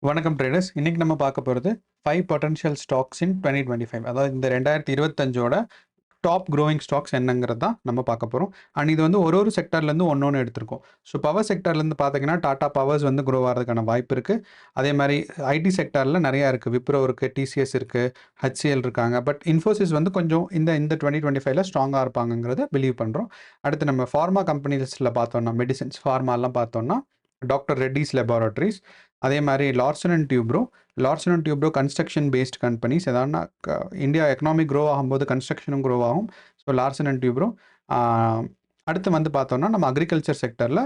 வணக்கம் ட்ரேடர்ஸ். இன்னைக்கு நம்ம பார்க்க போகிறது 5 பொட்டன்ஷியல் ஸ்டாக்ஸ் இன் 2025. அதாவது இந்த 2025ஓட டாப் க்ரோயிங் ஸ்டாக்ஸ் என்னங்கிறது தான் நம்ம பார்க்க போகிறோம். அண்ட் இது வந்து ஒரு செக்டர்லேருந்து ஒன்று எடுத்திருக்கோம். ஸோ பவர் செக்டர்லேருந்து பார்த்தீங்கன்னா டாடா பவர்ஸ் வந்து க்ரோ ஆகிறதுக்கான வாய்ப்பு இருக்குது. அதே மாதிரி ஐடி செக்டரில் நிறையா இருக்குது. விப்ரோ இருக்குது, டிசிஎஸ் இருக்குது, ஹெச்சிஎல் இருக்காங்க. பட் இன்ஃபோசிஸ் வந்து கொஞ்சம் இந்த 2025ல ஸ்ட்ராங்காக இருப்பாங்கங்கிறத பிலீவ் பண்ணுறோம். அடுத்து நம்ம ஃபார்மா கம்பெனிஸில் பார்த்தோம்னா மெடிசின்ஸ் ஃபார்மாலாம் பார்த்தோம்னா டாக்டர் ரெட்டிஸ் லெபார்டரிஸ், அதே மாதிரி Larsen and Toubro construction based companies. எதானா இந்தியா எக்கனாமிக் க்ரோ ஆகும்போது கன்ஸ்ட்ரக்ஷனும் க்ரோ ஆகும். So Larsen and Toubro. அடுத்து வந்து பார்த்தோம்னா நம்ம அக்ரிகல்ச்சர் செக்டரில்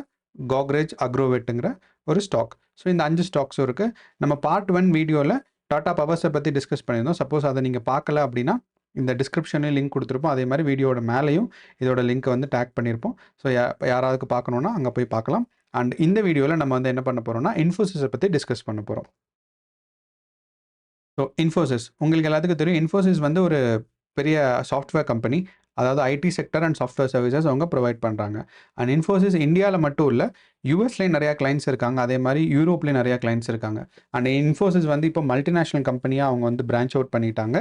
கோக்ரேஜ் அக்ரோவெட்டுங்கிற ஒரு ஸ்டாக். ஸோ இந்த 5 ஸ்டாக்ஸும் இருக்குது. நம்ம பார்ட் 1 வீடியோவில் டாடா பவர்ஸை பற்றி டிஸ்கஸ் பண்ணியிருந்தோம். சப்போஸ் அதை நீங்கள் பார்க்கல அப்படின்னா இந்த டிஸ்கிரிப்ஷன்லேயும் லிங்க் கொடுத்துருப்போம். அதே மாதிரி வீடியோட மேலேயும் இதோட லிங்க்கை வந்து டேக் பண்ணியிருப்போம். ஸோ யாராவது பார்க்கணுன்னா அங்கே போய் பார்க்கலாம். அண்ட் இந்த வீடியோவில் நம்ம வந்து என்ன பண்ண போகிறோம்னா இன்ஃபோசிஸை பற்றி டிஸ்கஸ் பண்ண போகிறோம். ஸோ இன்ஃபோசிஸ் உங்களுக்கு எல்லாத்துக்கும் தெரியும். இன்ஃபோசிஸ் வந்து ஒரு பெரிய சாஃப்ட்வேர் கம்பெனி. அதாவது IT sector and software services அவங்க ப்ரொவைட் பண்ணுறாங்க. அண்ட் இன்ஃபோசிஸ் இந்தியாவில் மட்டும் இல்லை, யூஎஸ்லேயும் நிறையா கிளைண்ட்ஸ் இருக்காங்க. அதே மாதிரி யூரோப்லேயும் நிறையா கிளைண்ட்ஸ் இருக்காங்க. அண்ட் இன்ஃபோசிஸ் வந்து இப்போ மல்டிநேஷ்னல் கம்பெனியாக அவங்க வந்து பிரான்ச் அவுட் பண்ணிட்டாங்க.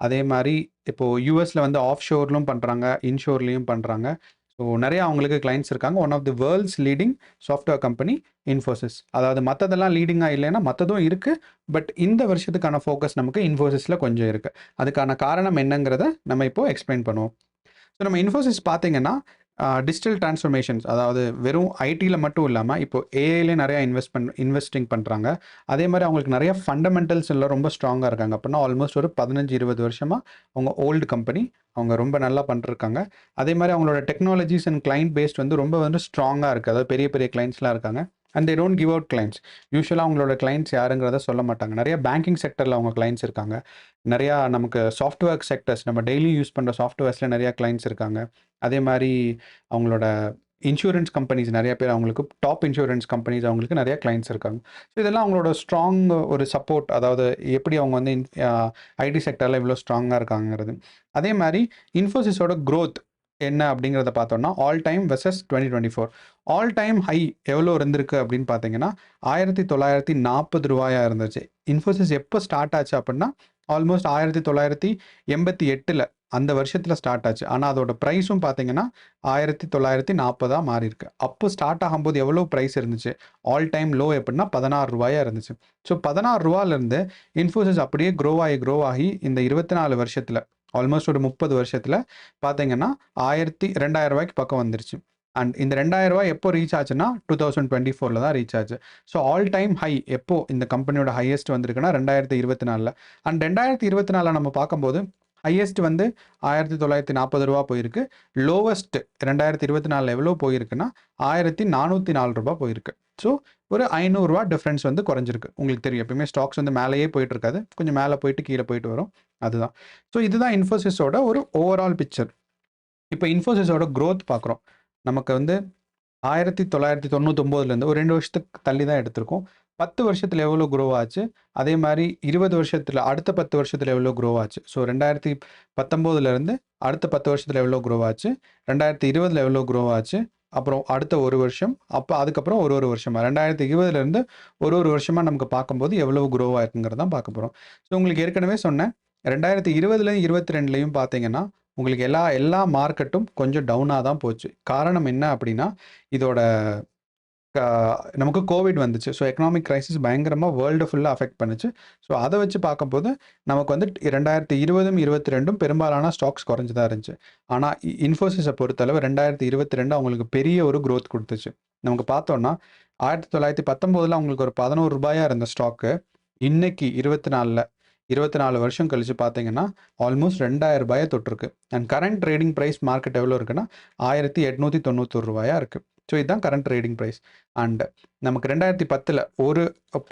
அதே மாதிரி இப்போது யூஎஸில் வந்து ஆஃப் ஷோர்லும் பண்ணுறாங்க, இன்ஷோர்லேயும் பண்ணுறாங்க. ஸோ நிறையா அவங்களுக்கு கிளைண்ட்ஸ் இருக்காங்க. One of the world's leading software company Infosys. அதாவது மற்றதெல்லாம் லீடிங்காக இல்லைன்னா மற்றதும் இருக்குது. பட் இந்த வருஷத்துக்கான ஃபோக்கஸ் நமக்கு இன்ஃபோசிஸில் கொஞ்சம் இருக்குது. அதுக்கான காரணம் என்னங்கிறத நம்ம இப்போது எக்ஸ்பிளைன் பண்ணுவோம். ஸோ நம்ம இன்ஃபோசிஸ் பார்த்தீங்கன்னா டிஜிட்டல் டிரான்ஸ்ஃபர்மேஷன்ஸ், அதாவது வெறும் ஐடியில் மட்டும் இல்லாமல் இப்போ ஏஐலே நிறையா இன்வெஸ்டிங் பண்ணுறாங்க. அதே மாதிரி அவங்களுக்கு நிறைய ஃபண்டமெண்டல்ஸ் எல்லாம் ரொம்ப ஸ்ட்ராங்காக இருக்காங்க. அப்படின்னா ஆல்மோஸ்ட் ஒரு 15-20 வருஷமாக அவங்க ஓல்டு கம்பெனி, அவங்க ரொம்ப நல்லா பண்ணிருக்காங்க. அதே மாதிரி அவங்களோட டெக்னாலஜிஸ் அண்ட் கிளைண்ட் பேஸ்ட் வந்து ரொம்ப வந்து ஸ்ட்ராங்காக இருக்குது. அதாவது பெரிய பெரிய கிளைண்ட்ஸ்லாம் இருக்காங்க. And they don't give out clients. யூஸ்வலாக அவங்களோட கிளைண்ட்ஸ் யாருங்கிறத சொல்ல மாட்டாங்க. நிறைய பேங்கிங் செக்டரில் அவங்க கிளைண்ட்ஸ் இருக்காங்க. நிறையா நமக்கு சாஃப்ட்வேர் செக்டர்ஸ், நம்ம டெய்லி யூஸ் பண்ணுற சாஃப்ட்வேர்ஸில் நிறையா கிளைண்ட்ஸ் இருக்காங்க. அதே மாதிரி அவங்களோட இன்சூரன்ஸ் கம்பெனிஸ் நிறைய பேர், அவங்களுக்கு டாப் இன்சூரன்ஸ் கம்பெனிஸ் அவங்களுக்கு நிறைய கிளைண்ட்ஸ் இருக்காங்க. ஸோ இதெல்லாம் அவங்களோட ஸ்ட்ராங் ஒரு சப்போர்ட். அதாவது எப்படி அவங்க வந்து ஐடி செக்டரில் இவ்வளோ ஸ்ட்ராங்காக இருக்காங்கிறது. அதே மாதிரி இன்ஃபோசிஸோட க்ரோத் என்ன அப்படிங்கிறத பார்த்தோம்னா all time versus 2024 all time high எவ்வளோ இருந்திருக்கு அப்படின்னு பார்த்தீங்கன்னா 1940 ரூபாயாக இருந்துச்சு. இன்ஃபோசிஸ் எப்போ ஸ்டார்ட் ஆச்சு அப்படின்னா ஆல்மோஸ்ட் 1988 அந்த வருஷத்தில் ஸ்டார்ட் ஆச்சு. ஆனால் அதோட ப்ரைஸும் பார்த்தீங்கன்னா 1940 மாறி இருக்கு. அப்போ ஸ்டார்ட் ஆகும்போது எவ்வளோ ப்ரைஸ் இருந்துச்சு, ஆல் டைம் லோ எப்படின்னா 16 ரூபாயாக இருந்துச்சு. ஸோ 16 ரூபாயிலேருந்து இன்ஃபோசிஸ் அப்படியே க்ரோ ஆகி இந்த 24 வருஷத்தில் ஆல்மோஸ்ட் ஒரு 30 வருஷத்தில் பார்த்தீங்கன்னா 2000 ரூபாய்க்கு பக்கம் வந்துருச்சு. அண்ட் இந்த 2000 ரூபாய் எப்போ ரீச் ஆச்சுன்னா 2024 தான் ரீச் ஆச்சு. ஸோ ஆல் டைம் ஹை எப்போ இந்த கம்பெனியோட ஹையஸ்ட் வந்திருக்குன்னா 2024. அண்ட் 2024 நம்ம பார்க்கும்போது ஹையஸ்ட் வந்து 1940 ரூபா போயிருக்கு. லோவஸ்ட் 2024 எவ்வளோ போயிருக்குன்னா 1404 ரூபா போயிருக்கு. ஸோ ஒரு 500 ரூபா டிஃப்ரென்ஸ் வந்து குறைஞ்சிருக்கு. உங்களுக்கு தெரியும், எப்பயுமே ஸ்டாக்ஸ் வந்து மேலேயே போயிட்டு இருக்காது, கொஞ்சம் மேலே போயிட்டு கீழே போயிட்டு வரும். அதுதான். ஸோ இதுதான் இன்ஃபோசிஸோட ஒரு ஓவரால் பிக்சர். இப்போ இன்ஃபோசிஸோட க்ரோத் பார்க்குறோம். நமக்கு வந்து 1999லேருந்து ஒரு 2 வருஷத்துக்கு தள்ளி தான் எடுத்திருக்கோம். 10 வருஷத்தில் எவ்வளோ க்ரோ ஆச்சு, அதே மாதிரி 20 வருஷத்தில் அடுத்த 10 வருஷத்தில் எவ்வளோ க்ரோ ஆச்சு. ஸோ 2019லேருந்து அடுத்த 10 வருஷத்தில் எவ்வளோ க்ரோ ஆச்சு, 2020 எவ்வளோ க்ரோ ஆச்சு, அப்புறம் அடுத்த ஒரு வருஷம், அப்போ அதுக்கப்புறம் ஒரு வருஷமாக 2020லேருந்து ஒரு வருஷமாக நமக்கு பார்க்கும்போது எவ்வளோ க்ரோ ஆயிருக்குங்கிறது தான் பார்க்க போகிறோம். ஸோ உங்களுக்கு ஏற்கனவே சொன்னேன், 2020லையும் 22லையும் பார்த்தீங்கன்னா உங்களுக்கு எல்லா மார்க்கெட்டும் கொஞ்சம் டவுனாக தான் போச்சு. காரணம் என்ன அப்படின்னா இதோட நமக்கு கோவிட் வந்துச்சு. ஸோ எக்கனாமிக் கிரைசிஸ் பயங்கரமாக வேர்ல்டு ஃபுல்லாக அஃபெக்ட் பண்ணுச்சு. ஸோ அதை வச்சு பார்க்கும்போது நமக்கு வந்து 2020, 22 பெரும்பாலான ஸ்டாக்ஸ் குறைஞ்சி தான் இருந்துச்சு. ஆனால் இன்ஃபோசிஸை பொறுத்தளவு 2022 அவங்களுக்கு பெரிய ஒரு க்ரோத் கொடுத்துச்சு. நமக்கு பார்த்தோன்னா 1919 அவங்களுக்கு ஒரு 11 ரூபாயாக இருந்த ஸ்டாக்கு இன்னைக்கு 24 வருஷம் கழிச்சு பார்த்தீங்கன்னா ஆல்மோஸ்ட் 2000 ரூபாயை தொட்டிருக்கு. And current trading price market எவ்வளோ இருக்குன்னா 1891 ரூபாயாக இருக்குது. ஸோ இதுதான் கரண்ட் ட்ரேடிங் ப்ரைஸ். அண்ட் நமக்கு 2010 ஒரு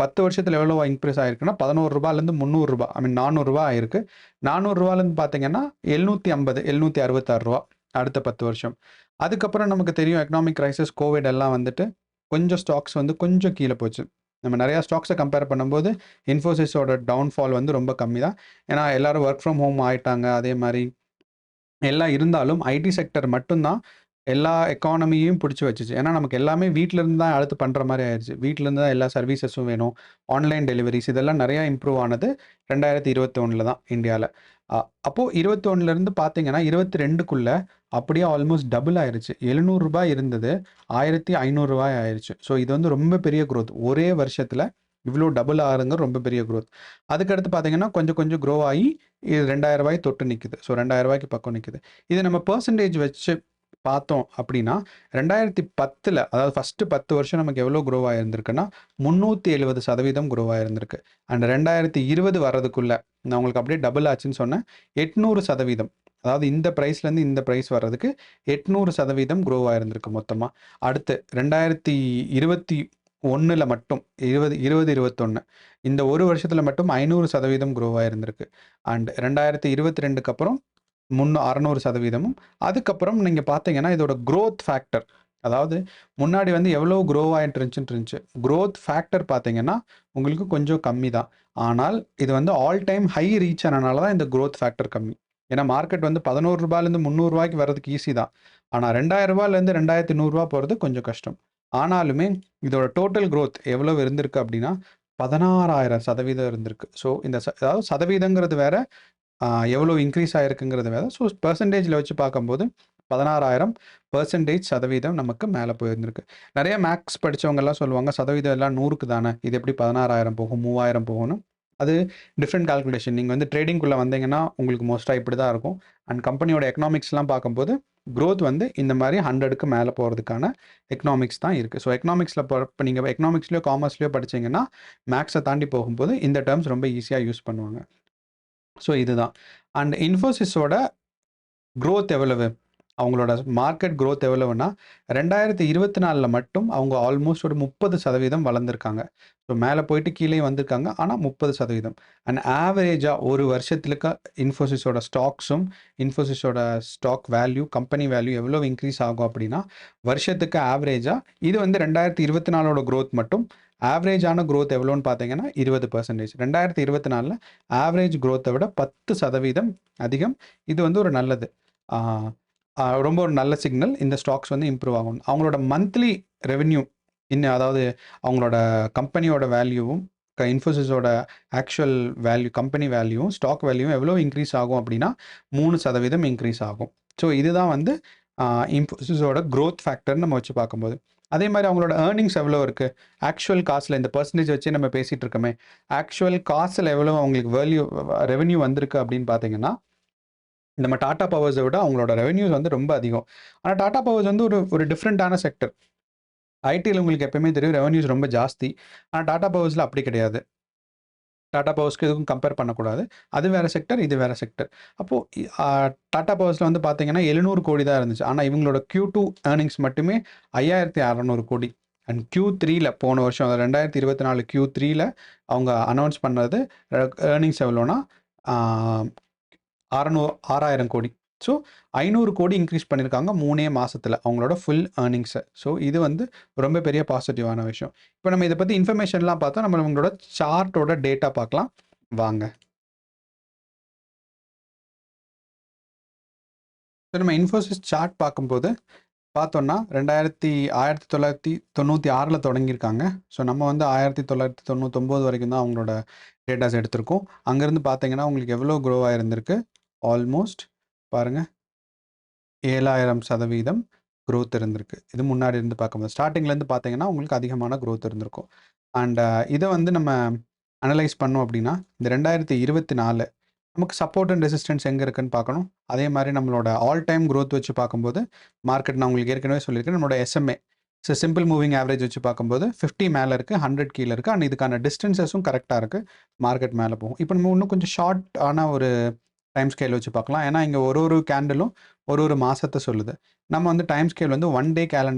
10 வருஷத்தில் எவ்வளோ இன்க்ரீஸ் ஆகிருக்குன்னா 11 ரூபாயிலேருந்து 300 ரூபா, 400 ரூபா ஆயிருக்கு. 400 ரூபாயிலேருந்து பார்த்தீங்கன்னா 750, 766 ரூபா அடுத்த 10 வருஷம். அதுக்கப்புறம் நமக்கு தெரியும் எக்கனாமிக் கிரைசிஸ், கோவிட் எல்லாம் வந்துட்டு கொஞ்சம் ஸ்டாக்ஸ் வந்து கொஞ்சம் கீழே போச்சு. நம்ம நிறையா ஸ்டாக்ஸை கம்பேர் பண்ணும்போது இன்ஃபோசிஸோட டவுன்ஃபால் வந்து ரொம்ப கம்மி தான். ஏன்னா எல்லோரும் ஒர்க் ஃப்ரம் ஹோம் ஆகிட்டாங்க. அதே மாதிரி எல்லாம் இருந்தாலும் ஐடி செக்டர் மட்டும்தான் எல்லா எக்கானமியையும் பிடிச்சி வச்சுச்சு. ஏன்னா நமக்கு எல்லாமே வீட்டிலேருந்து தான் அடுத்து பண்ணுற மாதிரி ஆயிடுச்சு. வீட்டிலேருந்து தான் எல்லா சர்வீசஸும் வேணும். ஆன்லைன் டெலிவரிஸ் இதெல்லாம் நிறையா இம்ப்ரூவ் ஆனது 2021 தான் இந்தியாவில். அப்போது 21லேருந்து பார்த்தீங்கன்னா 22க்குள்ளே அப்படியே ஆல்மோஸ்ட் டபுள் ஆயிடுச்சு. ரூ. 700 இருந்தது ரூ. 1500 ஆயிடுச்சு. ஸோ இது வந்து ரொம்ப பெரிய க்ரோத். ஒரே வருஷத்தில் இவ்வளோ டபுள் ஆகுங்க ரொம்ப பெரிய க்ரோத். அதுக்கடுத்து பார்த்தீங்கன்னா கொஞ்சம் கொஞ்சம் க்ரோ ஆகி இது ரூ. 2000 தொட்டு நிற்குது. ஸோ ரூ. 2000 பக்கம் நிற்குது. இது நம்ம பெர்சன்டேஜ் வச்சு பார்த்தோம் அப்படின்னா 2010 அதாவது ஃபஸ்ட்டு 10 வருஷம் நமக்கு எவ்வளோ க்ரோ ஆகிருந்திருக்குன்னா 370% க்ரோ ஆகிருந்திருக்கு. அண்ட் 2020 வர்றதுக்குள்ளே நான் உங்களுக்கு அப்படியே டபுள் ஆச்சுன்னு சொன்னேன். 800%, அதாவது இந்த ப்ரைஸ்லேருந்து இந்த ப்ரைஸ் வர்றதுக்கு 800% க்ரோ ஆகிருந்திருக்கு மொத்தமாக. அடுத்து 2021 மட்டும் 2021 இந்த ஒரு வருஷத்தில் மட்டும் 500% க்ரோ ஆகிருந்திருக்கு. அண்ட் 2022க்கு அப்புறம் 600%. அதுக்கப்புறம் நீங்கள் பார்த்தீங்கன்னா இதோட க்ரோத் ஃபேக்டர், அதாவது முன்னாடி வந்து எவ்வளோ க்ரோ ஆகிட்டு இருந்துச்சு. க்ரோத் ஃபேக்டர் பார்த்தீங்கன்னா உங்களுக்கு கொஞ்சம் கம்மி தான். ஆனால் இது வந்து ஆல் டைம் ஹை ரீச் ஆனனால தான் இந்த க்ரோத் ஃபேக்டர் கம்மி. ஏன்னா மார்க்கெட் வந்து ரூ. 11லேருந்து ரூ. 300 வரதுக்கு ஈஸி தான். ஆனால் ரூ. 2000லேருந்து ரூ. 2100 போகிறது கொஞ்சம் கஷ்டம். ஆனாலுமே இதோட டோட்டல் க்ரோத் எவ்வளோ இருந்திருக்கு அப்படின்னா 16,000% இருந்திருக்கு. ஸோ இந்த அதாவது சதவீதங்கிறது வேற, எவ்வளோ இன்க்ரீஸ் ஆகிருக்குங்கிறது வேறு. ஸோ பெர்சன்டேஜில் வச்சு பார்க்கும்போது 16,000% நமக்கு மேலே போயிருந்திருக்கு. நிறைய மேக்ஸ் படித்தவங்கெல்லாம் சொல்லுவாங்க சதவீதம் எல்லாம் 100க்கு தானே, இது எப்படி 16,000 போகும் 3,000 போகும்னு. அது டிஃப்ரெண்ட் கால்குலேஷன். நீங்கள் வந்து ட்ரேடிங்குள்ளே வந்தீங்கன்னா உங்களுக்கு மோஸ்ட்டாக இப்படி தான் இருக்கும். அண்ட் கம்பெனியோட எக்கனாமிக்ஸ்லாம் பார்க்கும்போது க்ரோத் வந்து இந்த மாதிரி 100க்கு மேலே போகிறதுக்கான எக்கனாமிக்ஸ் தான் இருக்குது. ஸோ எக்கனாமிக்ஸில் இப்போ நீங்கள் எக்கனாமிக்ஸ்லையோ காமர்ஸ்லையோ படிச்சிங்கன்னா மேக்ஸை தாண்டி போகும்போது இந்த டேர்ம்ஸ் ரொம்ப ஈஸியாக யூஸ் பண்ணுவாங்க. ஸோ இதுதான். அண்ட் இன்ஃபோசிஸோட க்ரோத் எவ்வளவு, அவங்களோட மார்க்கெட் க்ரோத் எவ்வளவுன்னா 2024 மட்டும் அவங்க ஆல்மோஸ்ட் ஒரு 30% வளர்ந்துருக்காங்க. ஸோ மேலே போயிட்டு கீழே வந்திருக்காங்க. ஆனால் 30%. அண்ட் ஆவரேஜாக ஒரு வருஷத்துக்கு இன்ஃபோசிஸோட ஸ்டாக்ஸும் இன்ஃபோசிஸோட ஸ்டாக் வேல்யூ கம்பெனி வேல்யூ எவ்வளோ இன்க்ரீஸ் ஆகும் அப்படின்னா வருஷத்துக்கு ஆவரேஜாக இது வந்து 2024 க்ரோத் மட்டும் ஆவரேஜான க்ரோத் எவ்வளோன்னு பார்த்தீங்கன்னா 20%. 2024 ஆவரேஜ் க்ரோத்தை விட 10% அதிகம். இது வந்து ஒரு நல்லது, ரொம்ப ஒரு நல்ல சிக்னல். இந்த ஸ்டாக்ஸ் வந்து இம்ப்ரூவ் ஆகும். அவங்களோட மந்த்லி ரெவென்யூ அதாவது அவங்களோட கம்பெனியோட வேல்யூவும் இன்ஃபோசிஸோட ஆக்சுவல் வேல்யூ கம்பெனி வேல்யூவும் ஸ்டாக் வேல்யூவும் எவ்வளோ இன்க்ரீஸ் ஆகும் அப்படின்னா 3% இன்க்ரீஸ் ஆகும். ஸோ இதுதான் வந்து இன்ஃபோசிஸோட க்ரோத் ஃபேக்டர்னு நம்ம வச்சு பார்க்கும்போது. அதே மாதிரி அவங்களோட ஏர்னிங்ஸ் எவ்வளோ இருக்குது, ஆக்சுவல் காசில் இந்த பர்சன்டேஜ் வச்சு நம்ம பேசிகிட்டு இருக்கோமே, ஆக்சுவல் காசில் எவ்வளோ அவங்களுக்கு ரெவென்யூ வந்திருக்கு அப்படின்னு பார்த்தீங்கன்னா நம்ம டாடா பவர்ஸை விட அவங்களோட ரெவென்யூஸ் வந்து ரொம்ப அதிகம். ஆனால் டாடா பவர்ஸ் வந்து ஒரு டிஃப்ரெண்ட்டான செக்டர். ஐடியில் உங்களுக்கு எப்பயுமே தெரியும் ரெவென்யூஸ் ரொம்ப ஜாஸ்தி. ஆனால் டாடா பவர்ஸில் அப்படி கிடையாது. டாடா பவர்ஸ்க்கு எதுவும் கம்பேர் பண்ணக்கூடாது. அது வேறு செக்டர், இது வேறு செக்டர். அப்போது டாடா பவர்ஸில் வந்து பார்த்தீங்கன்னா 700 கோடி தான் இருந்துச்சு. ஆனால் இவங்களோட Q2 ஏர்னிங்ஸ் மட்டுமே 5,600 கோடி. அண்ட் Q3ல போன வருஷம் 2024 Q3ல அவங்க அனௌன்ஸ் பண்ணது ஏர்னிங்ஸ் எவ்வளோனா 6,000 கோடி. ஸோ 500 கோடி இன்க்ரீஸ் பண்ணியிருக்காங்க 3 மாதத்தில் அவங்களோட ஃபுல் ஏர்னிங்ஸை. ஸோ இது வந்து ரொம்ப பெரிய பாசிட்டிவான விஷயம். இப்போ நம்ம இதை பற்றி இன்ஃபர்மேஷன்லாம் பார்த்தா நம்ம உங்களோட சார்ட்டோட டேட்டா பார்க்கலாம் வாங்க. ஸோ நம்ம இன்ஃபோசிஸ் சார்ட் பார்க்கும்போது பார்த்தோன்னா 1996 தொடங்கியிருக்காங்க. ஸோ நம்ம வந்து 1999 வரைக்கும் தான் அவங்களோட டேட்டாஸ் எடுத்திருக்கோம். அங்கேருந்து பார்த்தீங்கன்னா உங்களுக்கு எவ்வளோ க்ரோ ஆகிருந்திருக்கு, ஆல்மோஸ்ட் பாருங்கள் 7,000% க்ரோத் இருந்திருக்கு. இது முன்னாடி இருந்து பார்க்கும்போது ஸ்டார்டிங்லேருந்து பார்த்தீங்கன்னா உங்களுக்கு அதிகமான க்ரோத் இருந்திருக்கும். அண்ட் இதை வந்து நம்ம அனலைஸ் பண்ணோம் அப்படின்னா இந்த 2024 நமக்கு சப்போர்ட் அண்ட் ரெசிஸ்டன்ஸ் எங்கே இருக்குன்னு பார்க்கணும். அதே மாதிரி நம்மளோட ஆல் டைம் க்ரோத் வச்சு பார்க்கும்போது மார்க்கெட் நான் உங்களுக்கு ஏற்கனவே சொல்லியிருக்கேன் நம்மளோட SMA சிம்பிள் மூவிங் ஆவரேஜ் வச்சு பார்க்கும்போது 50 மேலே இருக்குது, 100 கீழே இருக்குது. அண்ட் இதுக்கான டிஸ்டன்சஸும் கரெக்டாக இருக்குது, மார்க்கெட் மேலே போகும். இப்போ நம்ம இன்னும் கொஞ்சம் ஷார்ட்டான ஒரு டைம் ஸ்கேல் வச்சு பார்க்கலாம். ஏன்னா இங்கே ஒரு கேண்டிலும் ஒரு மாதத்தை சொல்லுது. நம்ம வந்து டைம் ஸ்கேல் வந்து 1 டே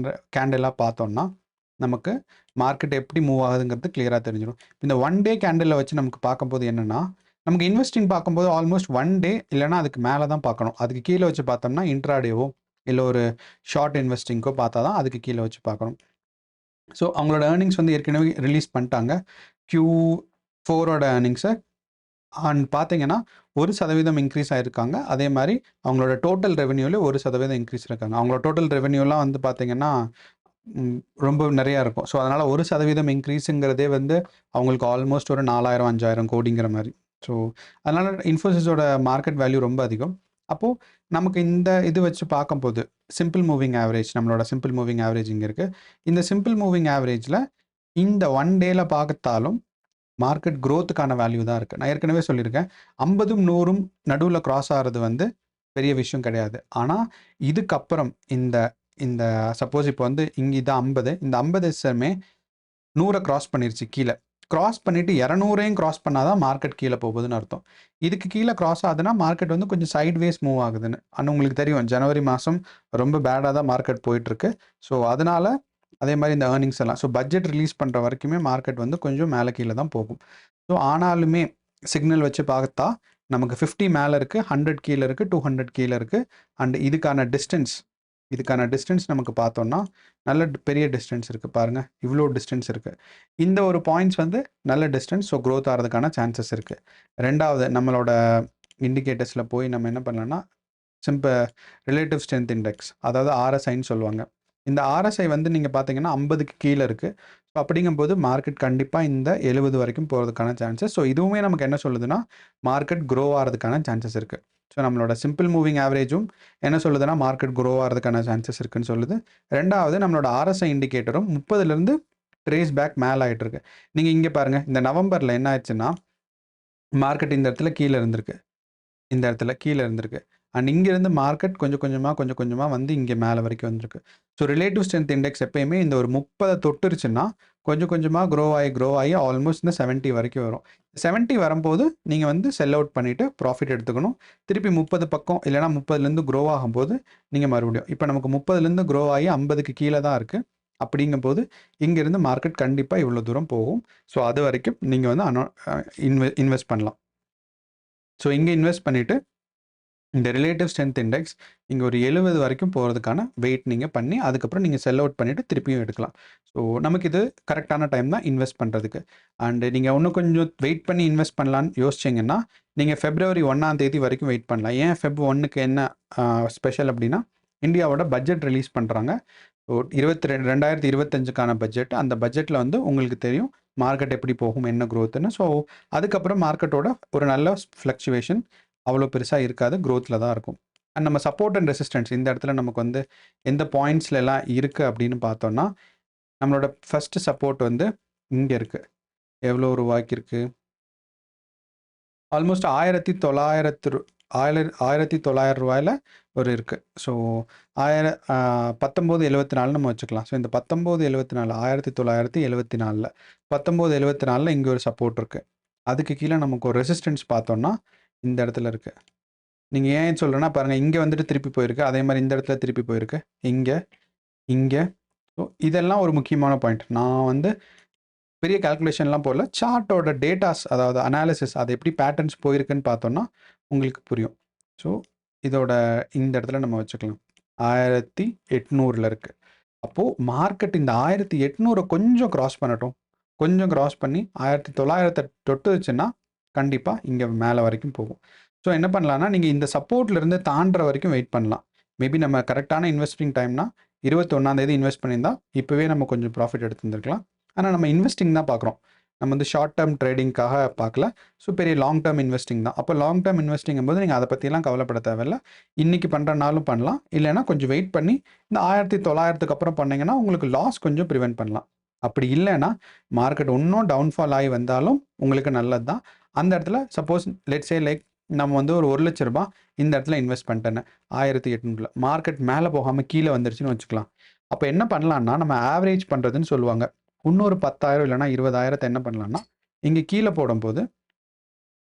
கேண்டலாக பார்த்தோம்னா நமக்கு மார்க்கெட் எப்படி மூவ் ஆகுதுங்கிறது கிளியராக தெரிஞ்சிடும். இந்த 1 டே கேண்டலில் வச்சு நமக்கு பார்க்கும்போது என்னென்னா நமக்கு இன்வெஸ்டிங் பார்க்கும்போது ஆல்மோஸ்ட் 1 டே இல்லைனா அதுக்கு மேலே தான் பார்க்கணும். அதுக்கு கீழே வச்சு பார்த்தோம்னா இன்ட்ராடேவோ இல்லை ஒரு ஷார்ட் இன்வெஸ்டிங்கோ பார்த்தா தான் அதுக்கு கீழே வச்சு பார்க்கணும். ஸோ அவங்களோட ஏர்னிங்ஸ் வந்து ஏற்கனவே ரிலீஸ் பண்ணிட்டாங்க Q4ஓட ஏர்னிங்ஸை. அண்ட் பார்த்தீங்கன்னா 1% இன்க்ரீஸ் ஆயிருக்காங்க. அதே மாரி அவங்களோட டோட்டல் ரெவென்யூல 1% இன்க்ரீஸ் இருக்காங்க. அவங்களோட டோட்டல் ரெவென்யூலாம் வந்து பார்த்தீங்கன்னா, ம் ரொம்ப நெறையா இருக்கும். ஸோ, அதனால 1% இன்க்ரீஸுங்கிறதே வந்து அவங்களுக்கு ஆல்மோஸ்ட் ஒரு 4000, 5000 கோடிங்கிற மாரி. ஸோ, அதனால இன்ஃபோசிஸோட மார்க்கெட் வேல்யூ ரொம்ப அதிகம். அப்போ நமக்கு இந்த இது வச்சு பார்க்கும்போது, சிம்பிள் மூவிங் ஆவரேஜ் நம்மளோட சிம்பிள் மூவிங் ஆவரேஜ் இங்க இருக்கு. இந்த சிம்பிள் மூவிங் ஆவரேஜ்ல இந்த 1 டேல பார்த்தாலும் மார்க்கெட் குரோத்துக்கான வேல்யூ தான் இருக்கு. நான் ஏற்கனவே சொல்லியிருக்கேன். 50ம் 100ம் நடுவுல கிராஸ் ஆறது வந்து பெரிய விஷயம் கிடையாது. ஆனா, இதுக்கப்புறம் இந்த இந்த சப்போஸ் இப்போ வந்து இங்க இது 50 இந்த 50 எஸ்எம்ஏ 100 கிராஸ் பண்ணிருச்சு கீழ. கிராஸ் பண்ணிட்டு 200யும் கிராஸ் பண்ணா தான் மார்க்கெட் கீழ போகுதுன்னு அர்த்தம். இதுக்கு கீழ கிராஸ் ஆகுதுன்னா மார்க்கெட் வந்து கொஞ்சம் சைட்வேஸ் மூவ் ஆகுதுன்னு. ஆனா உங்களுக்கு தெரியும் ஜனவரி மாசம் ரொம்ப பேடா தான் மார்க்கெட் போயிட்டுருக்கு. ஸோ, அதனால அதே மாரி இந்த ஏர்னிங்ஸ் எல்லாம். ஸோ, பட்ஜெட் ரிலீஸ் பண்ற வரைக்குமே மார்க்கெட் வந்து கொஞ்சம் மேல கீழ தான் போகும். ஸோ, ஆனாலுமே சிக்னல் வச்சு பார்த்தா நமக்கு 50 மேல இருக்கு, 100 கீழ இருக்கு, 200 கீழ இருக்கு. அண்ட் இதுக்கான டிஸ்டன்ஸ் நமக்கு பார்த்தோம்னா, நல்ல பெரிய டிஸ்டன்ஸ் இருக்கு பாருங்க. இவ்ளோ டிஸ்டன்ஸ் இருக்கு. இந்த ஒரு பாயிண்ட்ஸ் வந்து நல்ல டிஸ்டன்ஸ். ஸோ, குரோத் ஆறதுக்கான சான்சஸ் இருக்கு. 2வது நம்மளோட இண்டிகேட்டர்ஸ்ல போய் நம்ம என்ன பண்ணலாம்னா, ரிலேட்டிவ் ஸ்ட்ரென்த் இண்டெக்ஸ் அதாவது ஆர்எஸ்ஐன்னு சொல்லுவாங்க. இந்த ஆர்எஸ்ஐ வந்து நீங்க பார்த்தீங்கன்னா 50க்கு கீழ இருக்கு. ஸோ, அப்படிங்கும்போது மார்க்கெட் கண்டிப்பா இந்த 70 வரைக்கும் போறதுக்கான சான்சஸ். ஸோ, இதுவுமே நமக்கு என்ன சொல்லுதுன்னா, மார்க்கெட் குரோ ஆறதுக்கான சான்சஸ் இருக்கு. ஸோ, நம்மளோட சிம்பிள் மூவிங் ஆவரேஜும் என்ன சொல்லுதுன்னா, மார்க்கெட் குரோ ஆறதுக்கான சான்சஸ் இருக்குன்னு சொல்லுது. 2வது நம்மளோட ஆர்எஸ்ஐ இண்டிகேட்டரும் 30லிருந்து ட்ரேஸ் பேக் மேல ஆயிட்டு இருக்கு. நீங்க இங்க பாருங்க. இந்த நவம்பர்ல என்ன ஆச்சுன்னா, மார்க்கெட் இந்த இடத்துல கீழ இருந்திருக்கு. இந்த இடத்துல கீழ இருந்திருக்கு. அண்ட் இங்கிருந்து மார்க்கெட் கொஞ்சம் கொஞ்சமா வந்து இங்க மேல வரைக்கும் வந்திருக்கு. ஸோ, ரிலேட்டிவ் ஸ்ட்ரென்த் இண்டெக்ஸ் எப்பயுமே இந்த ஒரு 30 தொட்டுருச்சுன்னா, கொஞ்சமா க்ரோ ஆயி ஆல்மோஸ்ட் இந்த 70 வரைக்கும் வரும். 70 வரும்போது நீங்க வந்து செல் அவுட் பண்ணிட்டு ப்ராஃபிட் எடுத்துக்கணும். திருப்பி 30 பக்கம் இல்லன்னா 30லேருந்து க்ரோ ஆகும்போது நீங்க மறுபடியும் இப்ப நமக்கு 30லேருந்து க்ரோ ஆயி 50க்கு கீழ தான் இருக்கு. அப்படிங்கும்போது இங்கிருந்து மார்க்கெட் கண்டிப்பா இவ்வளோ தூரம் போகும். ஸோ, அதுவரைக்கும் நீங்க வந்து இன்வெஸ்ட் பண்ணலாம். ஸோ, இங்க இன்வெஸ்ட் பண்ணிட்டு இந்த ரிலேட்டிவ் ஸ்ட்ரென்த் இண்டெக்ஸ் இங்க ஒரு 70 வரைக்கும் போறதுக்கான வெயிட் நீங்க பண்ணி, அதுக்கப்புறம் நீங்க செல் அவுட் பண்ணிட்டு திருப்பியும் எடுக்கலாம். ஸோ, நமக்கு இது கரெக்ட்டான டைம் தான் இன்வெஸ்ட் பண்றதுக்கு. அண்ட் நீங்க இன்னும் கொஞ்சம் வெயிட் பண்ணி இன்வெஸ்ட் பண்ணலான்னு யோசிச்சீங்கன்னா, நீங்க பிப்ரவரி 1ஆம் தேதி வரைக்கும் வெயிட் பண்ணலாம். ஏன் ஃபெப் 1க்கு என்ன ஸ்பெஷல் அப்படின்னா, இந்தியாவோட பட்ஜெட் ரிலீஸ் பண்றாங்க. ஸோ, 2025க்கான பட்ஜெட். அந்த பட்ஜெட்ல வந்து உங்களுக்கு தெரியும் மார்க்கெட் எப்படி போகும், என்ன குரோத்ன்னு. ஸோ, அதுக்கப்புறம் மார்க்கெட்டோட ஒரு நல்ல ஃப்ளக்சுவேஷன் அவ்வளோ பெருசா இருக்காது. குரோத்ல தான் இருக்கும். அண்ட் நம்ம சப்போர்ட் அண்ட் ரெசிஸ்டன்ஸ் இந்த இடத்துல நமக்கு வந்து எந்த பாயிண்ட்ஸ்லலாம் இருக்கு அப்படின்னு பார்த்தோம்னா, நம்மளோட ஃபர்ஸ்ட் சப்போர்ட் வந்து இங்க இருக்கு. எவ்வளோ ரூவாய்க்கு இருக்கு? ஆல்மோஸ்ட் 1900 ஒரு இருக்கு. ஸோ, 1974 நம்ம வச்சுக்கலாம். ஸோ, இந்த 1974 1974ல 1974ல இங்க ஒரு சப்போர்ட் இருக்கு. அதுக்கு கீழ நமக்கு ஒரு ரெசிஸ்டன்ஸ் பார்த்தோம்னா, இந்த இடத்துல இருக்கு. நீங்க ஏன் சொல்றேன்னா பாருங்க, இங்க வந்துட்டு திருப்பி போயிருக்கு. அதே மாரி இந்த இடத்துல திருப்பி போயிருக்கு. இங்க, இங்க. ஸோ, இதெல்லாம் ஒரு முக்கியமான பாயிண்ட். நான் வந்து பெரிய கால்குலேஷன்லாம் போடல. சார்ட்டோட டேட்டாஸ் அதாவது அனாலிசிஸ் அது எப்படி பேட்டர்ன்ஸ் போயிருக்குன்னு பார்த்தோம்னா, உங்களுக்கு புரியும். ஸோ, இதோட இந்த இடத்துல நம்ம வச்சுக்கலாம். 1800ல இருக்கு. அப்போ மார்க்கெட் இந்த 1800 கொஞ்சம் கிராஸ் பண்ணட்டும். கொஞ்சம் கிராஸ் பண்ணி 1900 தொட்டுச்சுன்னா, கண்டிப்பா இங்க மேல வரைக்கும் போகும். ஸோ, என்ன பண்ணலாம்னா, நீங்க இந்த சப்போர்ட்ல இருந்து தாண்டுற வரைக்கும் வெயிட் பண்ணலாம். மேபி நம்ம கரெக்ட்டான இன்வெஸ்டிங் டைம்னா 21ஆம் தேதி இன்வெஸ்ட் பண்ணியிருந்தா, இப்பவே நம்ம கொஞ்சம் ப்ராஃபிட் எடுத்திருந்திருக்கலாம். ஆனா நம்ம இன்வெஸ்டிங் தான் பார்க்குறோம். நம்ம வந்து ஷார்ட் டெர்ம் ட்ரேடிங்காக பார்க்கல. ஸோ, பெரிய லாங் டெர்ம் இன்வெஸ்டிங் தான். அப்போ லாங் டெர்ம் இன்வெஸ்டிங்கும்போது நீங்க அத பத்திலாம் கவலைப்பட தேவையில்ல. இன்னைக்கு பண்றனாலும் பண்ணலாம். இல்லன்னா கொஞ்சம் வெயிட் பண்ணி இந்த 1900க்கு அப்புறம் பண்ணீங்கன்னா, உங்களுக்கு லாஸ் கொஞ்சம் பிரிவென்ட் பண்ணலாம். அப்படி இல்லன்னா, மார்க்கெட் இன்னும் டவுன்ஃபால் ஆயி வந்தாலும் உங்களுக்கு நல்லது தான். அந்த இடத்துல சப்போஸ் லெட்ஸ் சே லைக் நம்ம வந்து ஒரு ரூ. 1,00,000 இந்த இடத்துல இன்வெஸ்ட் பண்ணிட்டேன்னு 1800ல மார்க்கெட் மேல போகாம கீழ வந்துருச்சுன்னு வச்சுக்கலாம். அப்ப என்ன பண்ணலாம்னா, நம்ம ஆவரேஜ் பண்றதுன்னு சொல்லுவாங்க. இன்னொரு 10,000 இல்லன்னா 20,000 என்ன பண்ணலாம்னா, இங்க கீழ போடும்போது,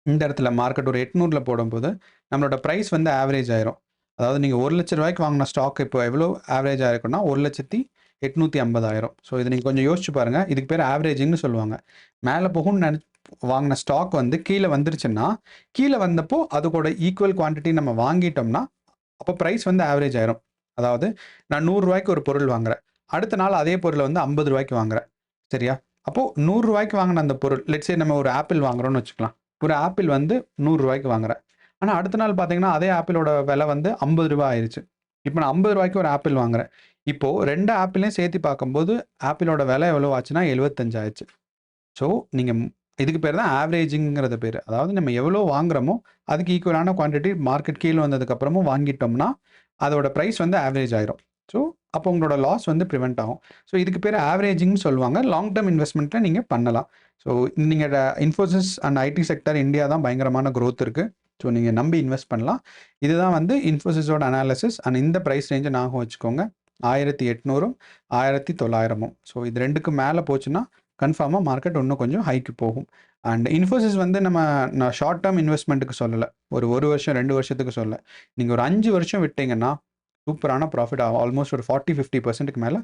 இந்த இடத்துல மார்க்கெட் ஒரு 800ல போடும்போது, நம்மளோட பிரைஸ் வந்து ஆவரேஜ் ஆயிரும். அதாவது நீங்க ரூ. 1,00,000 வாங்குன ஸ்டாக் இப்போ எவ்வளோ ஆவரேஜ் ஆயிருக்கும்னா, 1,850,000. ஸோ, இத நீங்க கொஞ்சம் யோசிச்சு பாருங்க. இதுக்கு பேர் ஆவரேஜிங்ன்னு சொல்லுவாங்க. மேல போகும்னு வாங்குன ஸ்டாக் வந்து கீழ வந்துருச்சுன்னா, கீழ வந்தப்போ அதுக்கூட ஈக்குவல் குவான்டிட்டி நம்ம வாங்கிட்டோம்னா, அப்போ பிரைஸ் வந்து ஆவரேஜ் ஆயிரும். அதாவது நான் ரூ. 100க்கு ஒரு பொருள் வாங்குறேன். அடுத்த நாள் அதே பொருள வந்து ரூ. 50க்கு வாங்குறேன். சரியா? அப்போ ரூ. 100க்கு வாங்குன அந்த பொருள் லெட்ஸ் சே நம்ம ஒரு ஆப்பிள் வாங்குறோம்னு வச்சுக்கலாம். ஒரு ஆப்பிள் வந்து ரூ. 100க்கு வாங்குறேன். ஆனா அடுத்த நாள் பார்த்தீங்கன்னா, அதே ஆப்பிளோட விலை வந்து ரூ. 50 ஆயிருச்சு. இப்ப நான் ரூ. 50க்கு ஒரு ஆப்பிள் வாங்குறேன். இப்போ 2 ஆப்பிளையும் சேர்த்து பார்க்கும்போது, ஆப்பிளோட விலை எவ்வளோ ஆச்சுன்னா 75 ஆயிருச்சு. ஸோ, நீங்க இதுக்கு பேர் தான் ஆவரேஜிங்கிறது பேரு. அதாவது நம்ம எவ்வளோ வாங்குறோமோ, அதுக்கு ஈக்குவலான குவான்டிட்டி மார்க்கெட் கீழ வந்ததுக்கப்புறமும் வாங்கிட்டோம்னா, அதோட பிரைஸ் வந்து ஆவரேஜ் ஆயிரும். ஸோ, அப்போ உங்களோட லாஸ் வந்து பிரிவென்ட் ஆகும். ஸோ, இதுக்கு பேரு ஆவரேஜிங்ன்னு சொல்லுவாங்க. லாங் டர்ம் இன்வெஸ்ட்மெண்ட்ல நீங்க பண்ணலாம். ஸோ, நீங்க Infosys and IT sector India தான் பயங்கரமான குரோத் இருக்கு. ஸோ, நீங்க நம்பி இன்வெஸ்ட் பண்ணலாம். இதுதான் வந்து இன்ஃபோசிஸோட அனாலிசிஸ் அண்ட் இந்த பிரைஸ் ரேஞ்ச ஞாபகம் வச்சுக்கோங்க. 1800ம், 1900ம். ஸோ, இது 2க்கு மேல போச்சுன்னா, கன்ஃபார்மா மார்க்கெட் இன்னும் கொஞ்சம் ஹைக்கு போகும். அண்ட் இன்ஃபோசிஸ் வந்து நான் ஷார்ட் டர்ம் இன்வெஸ்ட்மெண்ட்டுக்கு சொல்லல. ஒரு 1 வருஷம், 2 வருஷத்துக்கு சொல்லல. நீங்க ஒரு 5 வருஷம் விட்டீங்கன்னா, சூப்பரான ப்ராஃபிட் ஆகும். ஆல்மோஸ்ட் ஒரு 40, 50%க்கு மேல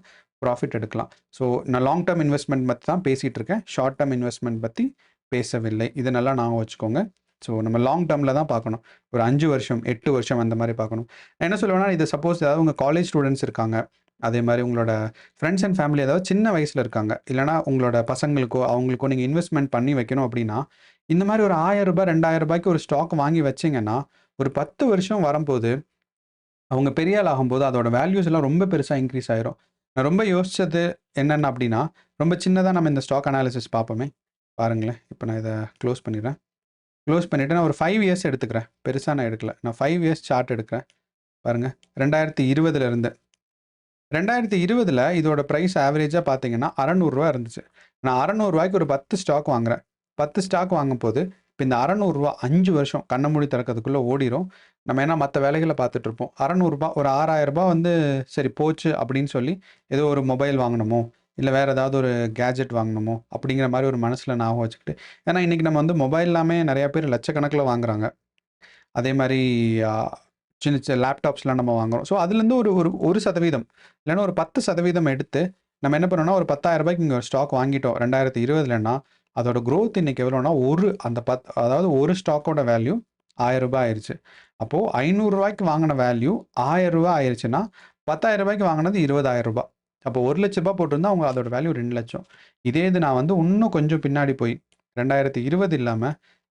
ப்ராஃபிட் எடுக்கலாம். ஸோ, நான் லாங் டர்ம் இன்வெஸ்ட்மெண்ட் பத்தி தான் பேசிட்டு இருக்கேன். ஷார்ட் டர்ம் இன்வெஸ்ட்மெண்ட் பத்தி பேசவில்லை. இத நல்லா ஞாபகம் வச்சுக்கோங்க. ஸோ, நம்ம லாங் டர்ம்ல தான் பார்க்கணும். ஒரு 5 வருஷம், 8 வருஷம் அந்த மாரி பார்க்கணும். நான் என்ன சொல்லுவேன்னா, இது சப்போஸ் ஏதாவது உங்க காலேஜ் ஸ்டூடண்ட்ஸ் இருக்காங்க. அதே மாரி உங்களோட ஃப்ரெண்ட்ஸ் அண்ட் ஃபேமிலி ஏதாவது சின்ன வயசுல இருக்காங்க. இல்லன்னா உங்களோட பசங்களுக்கோ, அவங்களுக்கோ நீங்க இன்வெஸ்ட்மெண்ட் பண்ணி வைக்கணும் அப்படின்னா, இந்த மாரி ஒரு ரூ. 1000 ரூ. 2000க்கு ஒரு ஸ்டாக் வாங்கி வச்சீங்கன்னா, ஒரு 10 வருஷம் வரம்போது, அவங்க பெரிய ஆள் ஆகும்போது அதோட வேல்யூஸ் எல்லாம் ரொம்ப பெருசா இன்க்ரீஸ் ஆயிரும். நான் ரொம்ப யோசிச்சது என்னென்ன அப்படின்னா, ரொம்ப சின்னதா நம்ம இந்த ஸ்டாக் அனாலிசிஸ் பார்ப்போமே. பாருங்களேன். இப்ப நான் இத க்ளோஸ் பண்ணிடுறேன். க்ளோஸ் பண்ணிட்டு நான் ஒரு 5 இயர்ஸ் எடுத்துக்கிறேன். பெருசா நான் எடுக்கல. நான் 5 இயர்ஸ் சார்ட் எடுக்கிறேன். பாருங்க. 2020ல இருந்து. 2020ல இதோட பிரைஸ் ஆவரேஜா பார்த்தீங்கன்னா, ரூ. 600 இருந்துச்சு. நான் ரூ. 600க்கு ஒரு 10 ஸ்டாக் வாங்குறேன். 10 ஸ்டாக் வாங்கும்போது, இப்ப இந்த ரூ. 600 5 வருஷம் கண்ண மூடி திறக்கிறதுக்குள்ள ஓடிரும். நம்ம ஏன்னா மத்த வேலைகள பார்த்துட்டு இருப்போம். ரூ. 600 ஒரு ரூ. 6000 வந்து சரி போச்சு அப்படின்னு சொல்லி, ஏதோ ஒரு மொபைல் வாங்கணுமோ, இல்ல வேற ஏதாவது ஒரு கேட்ஜெட் வாங்கணுமோ, அப்படிங்கிற மாரி ஒரு மனசுல ஞாபகம் வச்சுக்கிட்டு ஏன்னா இன்னைக்கு நம்ம வந்து மொபைல் எல்லாமே நெறைய பேர் லட்சக்கணக்குல வாங்குறாங்க. அதே மாரி அ சின்ன சின்ன லேப்டாப்ஸ்லாம் நம்ம வாங்குறோம். ஸோ அதுலேருந்து ஒரு ஒரு 1% இல்லன்னா ஒரு 10% எடுத்து நம்ம என்ன பண்ணோம்னா, ஒரு ரூ. 10,000க்கு இங்க ஒரு ஸ்டாக் வாங்கிட்டோம் 2020லன்னா, அதோட குரோத் இன்னைக்கு எவ்வளோனா, அந்த அதாவது ஒரு ஸ்டாக்கோட வேல்யூ ரூ. 1000 ஆயிருச்சு. அப்போ ரூ. 500க்கு வாங்குன வேல்யூ ரூ. 1000 ஆயிருச்சுன்னா, ரூ. 10,000க்கு வாங்குனது ரூ. 20,000. அப்போ ரூ. 1,00,000 போட்டிருந்தா அவங்க அதோட வேல்யூ 2,00,000. இதே இது நான் வந்து இன்னும் கொஞ்சம் பின்னாடி போய் 2020 இல்லாம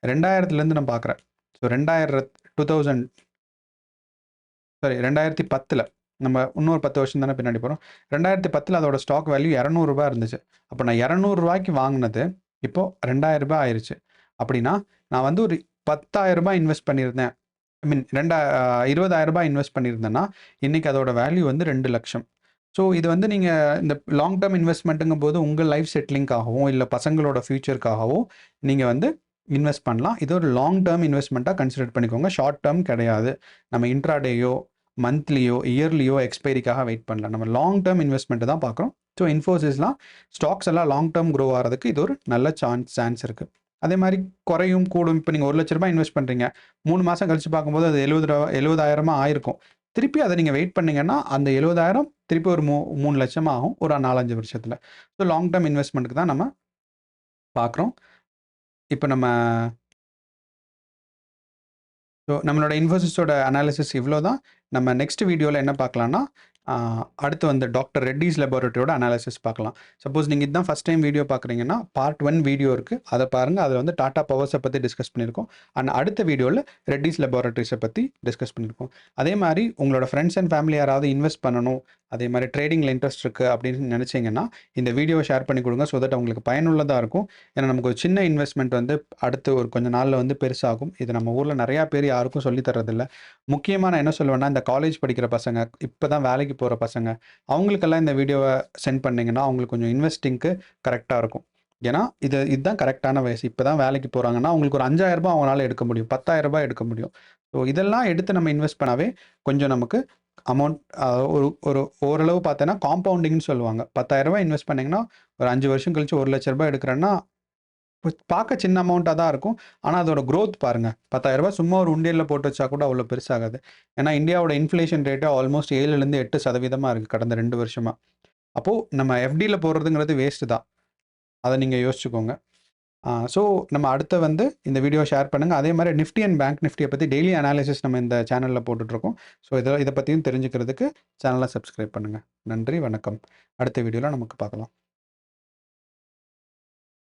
2000லேருந்து நான் பார்க்குறேன். ஸோ 2000 சாரி 2010ல நம்ம இன்னொரு 10 வருஷம் தானே பின்னாடி போறோம். 2010ல அதோட ஸ்டாக் வேல்யூ ரூ. 200 இருந்துச்சு. அப்ப நான் ரூ. 200க்கு வாங்குனது, இப்போ ரூ. 2,000 ஆயிருச்சு. அப்படின்னா, நான் வந்து ஒரு ரூ. 10,000 இன்வெஸ்ட் பண்ணியிருந்தேன். ஐ மீன் ரூ. 20,000 இன்வெஸ்ட் பண்ணியிருந்தேன்னா, இன்னைக்கு அதோட வேல்யூ வந்து 2,00,000. ஸோ இது வந்து நீங்க இந்த லாங் டர்ம் இன்வெஸ்ட்மெண்ட்டுங்கும்போது உங்க லைஃப் செட்டிலிங்காகவோ, இல்ல பசங்களோட ஃபியூச்சர்க்காகவோ நீங்க வந்து இன்வெஸ்ட் பண்ணலாம். இது ஒரு லாங் டர்ம் இன்வெஸ்ட்மெண்ட்டா கன்சிடர் பண்ணிக்கோங்க. ஷார்ட் டர்ம் கிடையாது. நம்ம இன்ட்ராடேயோ, மந்த்லியோ, இயர்லியோ எக்ஸ்பைரிக்காக வெயிட் பண்ணல. நம்ம லாங் டர்ம் இன்வெஸ்ட்மெண்ட் தான் பார்க்குறோம். ஸோ இன்ஃபோசிஸ்லாம் ஸ்டாக்ஸ் எல்லாம் லாங் டர்ம் க்ரோ ஆறதுக்கு இது ஒரு நல்ல சான்ஸ் இருக்கு. அதே மாரி குறையும், கூடும். இப்ப நீங்க ரூ. 1,00,000 இன்வெஸ்ட் பண்றீங்க. 3 மாசம் கழிச்சு பார்க்கும்போது அது 70,000 ஆயிருக்கும். திருப்பி அத நீங்க வெயிட் பண்ணீங்கன்னா, அந்த 70,000 திருப்பி ஒரு 3,00,000 ஆகும். ஒரு 4, 5 வருஷத்துல. ஸோ லாங் டர்ம் இன்வெஸ்ட்மெண்ட்க்கு தான் நம்ம பார்க்குறோம். இப்ப நம்ம நம்மளோட இன்ஃபோசிஸோட அனாலிசிஸ் இவ்ளோ தான். நம்ம நெக்ஸ்ட் வீடியோல என்ன பார்க்கலாம்னா, அடுத்து வந்து டாக்டர் ரெட்டிஸ் லேபரேட்டரியோட அனாலிசிஸ் பார்க்கலாம். சப்போஸ் நீங்க இதுதான் ஃபர்ஸ்ட் டைம் வீடியோ பார்க்குறீங்கன்னா, பார்ட் 1 வீடியோ இருக்கு. அத பாருங்க. அதுல வந்து டாடா பவர்ஸ பத்தி டிஸ்கஸ் பண்ணியிருக்கோம். அண்ட் அடுத்த வீடியோல ரெட்டிஸ் லேபரேட்டரிஸ பத்தி டிஸ்கஸ் பண்ணியிருக்கோம். அதே மாரி உங்களோட ஃப்ரெண்ட்ஸ் அண்ட் ஃபேமிலி யாராவது இன்வெஸ்ட் பண்ணணும், அதே மாரி ட்ரேடிங்ல இன்ட்ரெஸ்ட் இருக்கு அப்படின்னு நினைச்சீங்கன்னா, இந்த வீடியோவ ஷேர் பண்ணி குடுங்க. ஸோ தட் அவங்களுக்கு பயனுள்ளதா இருக்கும். ஏன்னா நமக்கு ஒரு சின்ன இன்வெஸ்ட்மெண்ட் வந்து அடுத்து ஒரு கொஞ்ச நாள்ல வந்து பெருசாகும். இது நம்ம ஊர்ல நெறைய பேர் யாருக்கும் சொல்லி தர்றதில்ல. முக்கியமா நான் என்ன சொல்லுவேன்னா, இந்த காலேஜ் படிக்கிற பசங்க, இப்பதான் வேலைக்கு போற பசங்க, அவங்களுக்கெல்லாம் இந்த வீடியோவ சென்ட் பண்ணீங்கன்னா, அவங்களுக்கு கொஞ்சம் இன்வெஸ்டிங்க்கு கரெக்ட்டா இருக்கும். ஏன்னா, இதுதான் கரெக்ட்டான வயசு. இப்பதான் வேலைக்கு போறாங்கன்னா, அவங்களுக்கு ஒரு ரூ. 5,000 அவங்களால எடுக்க முடியும். ரூ. 10,000 எடுக்க முடியும். ஸோ இதெல்லாம் எடுத்து நம்ம இன்வெஸ்ட் பண்ணாவே கொஞ்சம் நமக்கு அமௌண்ட் ஒரு ஒரு ஓரளவு பார்த்தேன்னா, காம்பவுண்டிங்ன்னு சொல்லுவாங்க. ரூ. 10,000 இன்வெஸ்ட் பண்ணீங்கன்னா, ஒரு 5 வருஷம் கழிச்சு ரூ. 1,00,000 எடுக்கிறேன்னா, பார்க்க சின்ன அமௌண்ட்டா தான் இருக்கும். ஆனா அதோட குரோத் பாருங்க. ரூ. 10,000 சும்மா ஒரு உண்டியல்ல போட்டு வச்சா கூட அவ்வளோ பெருசாகாது. ஏன்னா இந்தியாவோட இன்ஃப்ளேஷன் ரேட் ஆல்மோஸ்ட் 7லேருந்து 8% இருக்கு கடந்த 2 வருஷமா. அப்போ நம்ம எஃப்டில போடுறதுங்கிறது வேஸ்ட் தான். அத நீங்க யோசிச்சுக்கோங்க. ஸோ நம்ம அடுத்து வந்து இந்த வீடியோ ஷேர் பண்ணுங்க. அதே மாரி நிஃப்டி அண்ட் பேங்க் நிஃப்டிய பத்தி டெய்லி அனாலிசிஸ் நம்ம இந்த சேனல்ல போட்டுட்ருக்கோம். ஸோ இத பத்தியும் தெரிஞ்சுக்கிறதுக்கு சேனல சப்ஸ்கிரைப் பண்ணுங்க. நன்றி, வணக்கம். அடுத்த வீடியோல நமக்கு பார்க்கலாம்.